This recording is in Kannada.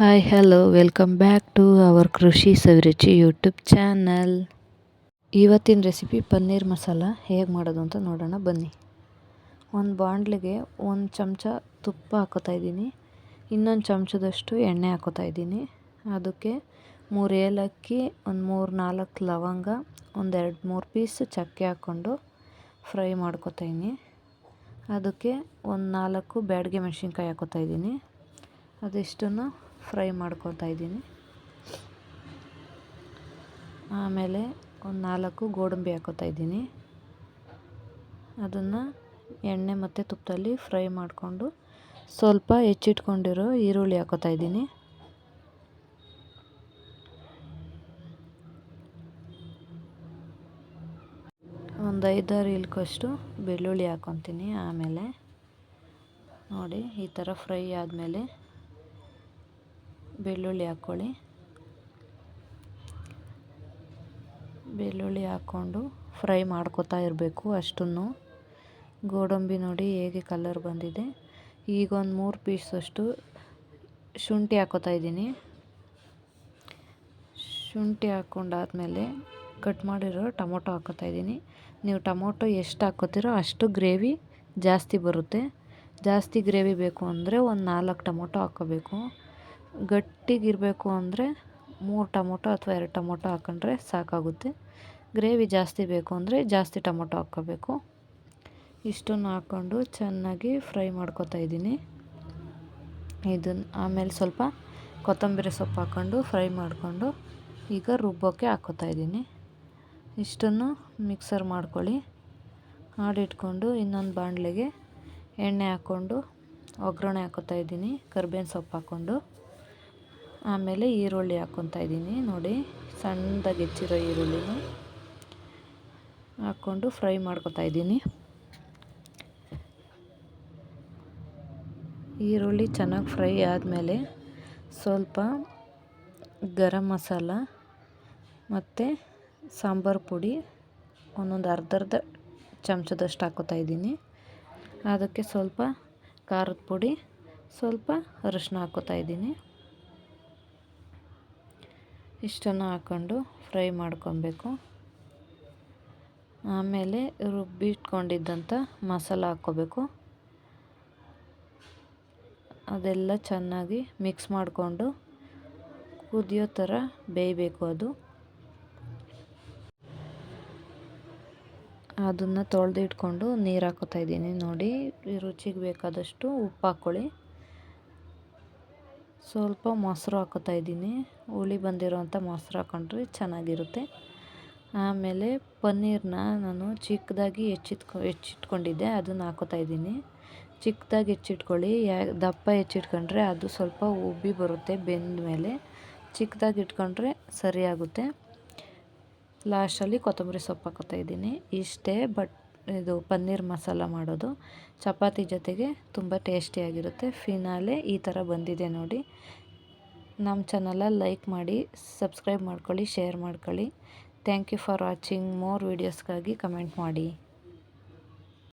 Hi hello welcome back to our Krishi Saviruchi YouTube channel. ಇವತ್ತಿನ ರೆಸಿಪಿ ಪನ್ನೀರ್ ಮಸಾಲ ಹೇಗೆ ಮಾಡೋದು ಅಂತ ನೋಡೋಣ ಬನ್ನಿ. ಒಂದು ಬಾಣಲಿಗೆ ಒಂದು ಚಮಚ ತುಪ್ಪ ಹಾಕೋತಾ ಇದ್ದೀನಿ, ಇನ್ನೊಂದು ಚಮಚದಷ್ಟು ಎಣ್ಣೆ ಹಾಕೋತಾ ಇದ್ದೀನಿ. ಅದಕ್ಕೆ 3 ಏಲಕ್ಕಿ, ಒಂದು 3-4 ಲವಂಗ, ಒಂದು 2-3 ಪೀಸ್ ಚಕ್ಕೆ ಹಾಕ್ಕೊಂಡು ಫ್ರೈ ಮಾಡ್ಕೋತಾ ಇದ್ದೀನಿ. ಅದಕ್ಕೆ ಒಂದು 4 ಬ್ಯಾಡಗೆ ಮೆಣಸಿನ್ಕಾಯಿ ಹಾಕೋತಾ ಇದ್ದೀನಿ. ಅದಿಷ್ಟನ್ನು ಫ್ರೈ ಮಾಡ್ಕೊತಾ ಇದ್ದೀನಿ. ಆಮೇಲೆ ಒಂದು 4 ಗೋಡಂಬಿ ಹಾಕೋತಾ ಇದ್ದೀನಿ. ಅದನ್ನು ಎಣ್ಣೆ ಮತ್ತು ತುಪ್ಪದಲ್ಲಿ ಫ್ರೈ ಮಾಡಿಕೊಂಡು ಸ್ವಲ್ಪ ಹೆಚ್ಚಿಟ್ಕೊಂಡಿರೋ ಈರುಳ್ಳಿ ಹಾಕೋತಾ ಇದ್ದೀನಿ. ಒಂದು 5-6 ಇಲ್ಕಷ್ಟು ಬೆಳ್ಳುಳ್ಳಿ ಹಾಕ್ಕೊತೀನಿ. ಆಮೇಲೆ ನೋಡಿ ಈ ಥರ ಫ್ರೈ ಆದಮೇಲೆ ಬೆಳ್ಳುಳ್ಳಿ ಹಾಕ್ಕೊಳ್ಳಿ. ಬೆಳ್ಳುಳ್ಳಿ ಹಾಕ್ಕೊಂಡು ಫ್ರೈ ಮಾಡ್ಕೊತಾ ಇರಬೇಕು. ಅಷ್ಟನ್ನು ಗೋಡಂಬಿ ನೋಡಿ ಹೇಗೆ ಕಲರ್ ಬಂದಿದೆ. ಈಗ ಒಂದು 3 ಪೀಸಷ್ಟು ಶುಂಠಿ ಹಾಕೋತಾ ಇದ್ದೀನಿ. ಶುಂಠಿ ಹಾಕ್ಕೊಂಡಾದ್ಮೇಲೆ ಕಟ್ ಮಾಡಿರೋ ಟೊಮೊಟೊ ಹಾಕೋತಾ ಇದ್ದೀನಿ. ನೀವು ಟೊಮೊಟೊ ಎಷ್ಟು ಹಾಕೋತೀರೋ ಅಷ್ಟು ಗ್ರೇವಿ ಜಾಸ್ತಿ ಬರುತ್ತೆ. ಜಾಸ್ತಿ ಗ್ರೇವಿ ಬೇಕು ಅಂದರೆ ಒಂದು 4 ಟೊಮೊಟೊ ಹಾಕ್ಕೋಬೇಕು. ಗಟ್ಟಿಗಿರಬೇಕು ಅಂದರೆ 3 ಟೊಮೊಟೊ ಅಥವಾ 2 ಟೊಮೊಟೊ ಹಾಕ್ಕೊಂಡ್ರೆ ಸಾಕಾಗುತ್ತೆ. ಗ್ರೇವಿ ಜಾಸ್ತಿ ಬೇಕು ಅಂದರೆ ಜಾಸ್ತಿ ಟೊಮೊಟೊ ಹಾಕ್ಕೋಬೇಕು. ಇಷ್ಟನ್ನು ಹಾಕ್ಕೊಂಡು ಚೆನ್ನಾಗಿ ಫ್ರೈ ಮಾಡ್ಕೊತಾ ಇದ್ದೀನಿ. ಇದನ್ನು ಆಮೇಲೆ ಸ್ವಲ್ಪ ಕೊತ್ತಂಬರಿ ಸೊಪ್ಪು ಹಾಕ್ಕೊಂಡು ಫ್ರೈ ಮಾಡಿಕೊಂಡು ಈಗ ರುಬ್ಬೋಕ್ಕೆ ಹಾಕ್ಕೋತಾ ಇದ್ದೀನಿ. ಇಷ್ಟನ್ನು ಮಿಕ್ಸರ್ ಮಾಡ್ಕೊಳ್ಳಿ. ಮಾಡಿಟ್ಕೊಂಡು ಇನ್ನೊಂದು ಬಾಣಲೆಗೆ ಎಣ್ಣೆ ಹಾಕ್ಕೊಂಡು ಒಗ್ಗರಣೆ ಹಾಕ್ಕೋತಾ ಇದ್ದೀನಿ. ಕರಿಬೇವಿನ ಸೊಪ್ಪು ಹಾಕ್ಕೊಂಡು ಆಮೇಲೆ ಈರುಳ್ಳಿ ಹಾಕ್ಕೊತಾ ಇದ್ದೀನಿ. ನೋಡಿ ಸಣ್ಣದಾಗಿ ಹೆಚ್ಚಿರೋ ಈರುಳ್ಳಿನ ಹಾಕ್ಕೊಂಡು ಫ್ರೈ ಮಾಡ್ಕೊತಾ ಇದ್ದೀನಿ. ಈರುಳ್ಳಿ ಚೆನ್ನಾಗಿ ಫ್ರೈ ಆದಮೇಲೆ ಸ್ವಲ್ಪ ಗರಂ ಮಸಾಲ ಮತ್ತು ಸಾಂಬಾರು ಪುಡಿ ಒಂದೊಂದು ಅರ್ಧ ಚಮಚದಷ್ಟು ಹಾಕ್ಕೋತಾ ಇದ್ದೀನಿ. ಅದಕ್ಕೆ ಸ್ವಲ್ಪ ಖಾರದ ಪುಡಿ, ಸ್ವಲ್ಪ ಅರಿಶಿನ ಹಾಕ್ಕೋತಾ ಇದ್ದೀನಿ. ಇಷ್ಟನ್ನು ಹಾಕ್ಕೊಂಡು ಫ್ರೈ ಮಾಡ್ಕೊಬೇಕು. ಆಮೇಲೆ ರುಬ್ಬಿಟ್ಕೊಂಡಿದ್ದಂಥ ಮಸಾಲ ಹಾಕ್ಕೋಬೇಕು. ಅದೆಲ್ಲ ಚೆನ್ನಾಗಿ ಮಿಕ್ಸ್ ಮಾಡಿಕೊಂಡು ಕುದಿಯೋ ಥರ ಬೇಯಬೇಕು. ಅದನ್ನು ತೊಳೆದಿಟ್ಕೊಂಡು ನೀರು ಹಾಕ್ಕೋತಾ ಇದ್ದೀನಿ. ನೋಡಿ ರುಚಿಗೆ ಬೇಕಾದಷ್ಟು ಉಪ್ಪು ಹಾಕ್ಕೊಳ್ಳಿ. ಸ್ವಲ್ಪ ಮೊಸರು ಹಾಕ್ಕೋತಾ ಇದ್ದೀನಿ. ಹುಳಿ ಬಂದಿರೋವಂಥ ಮೊಸರು ಹಾಕ್ಕೊಂಡ್ರೆ ಚೆನ್ನಾಗಿರುತ್ತೆ. ಆಮೇಲೆ ಪನ್ನೀರನ್ನ ನಾನು ಚಿಕ್ಕದಾಗಿ ಹೆಚ್ಚಿಟ್ಕೊಂಡಿದ್ದೆ, ಅದನ್ನು ಹಾಕ್ಕೋತಾ ಇದ್ದೀನಿ. ಚಿಕ್ಕದಾಗಿ ಹೆಚ್ಚಿಟ್ಕೊಳ್ಳಿ. ದಪ್ಪ ಹೆಚ್ಚಿಟ್ಕೊಂಡ್ರೆ ಅದು ಸ್ವಲ್ಪ ಉಬ್ಬಿ ಬರುತ್ತೆ ಬೆಂದ ಮೇಲೆ. ಚಿಕ್ಕದಾಗಿ ಇಟ್ಕೊಂಡ್ರೆ ಸರಿಯಾಗುತ್ತೆ. ಲಾಸ್ಟಲ್ಲಿ ಕೊತ್ತಂಬರಿ ಸೊಪ್ಪು ಹಾಕ್ಕೋತಾ ಇದ್ದೀನಿ. ಇಷ್ಟೇ. ಇದು ಪನ್ನೀರ್ ಮಸಾಲ ಮಾಡೋದು ಚಪಾತಿ ಜೊತೆಗೆ ತುಂಬ ಟೇಸ್ಟಿಯಾಗಿರುತ್ತೆ. ಫಿನಾಲೆ ಈ ಥರ ಬಂದಿದೆ ನೋಡಿ. ನಮ್ಮ ಚಾನಲ ಲೈಕ್ ಮಾಡಿ, ಸಬ್ಸ್ಕ್ರೈಬ್ ಮಾಡ್ಕೊಳ್ಳಿ, ಶೇರ್ ಮಾಡ್ಕೊಳ್ಳಿ. Thank you for watching. More ವೀಡಿಯೋಸ್ಗಾಗಿ ಕಮೆಂಟ್ ಮಾಡಿ.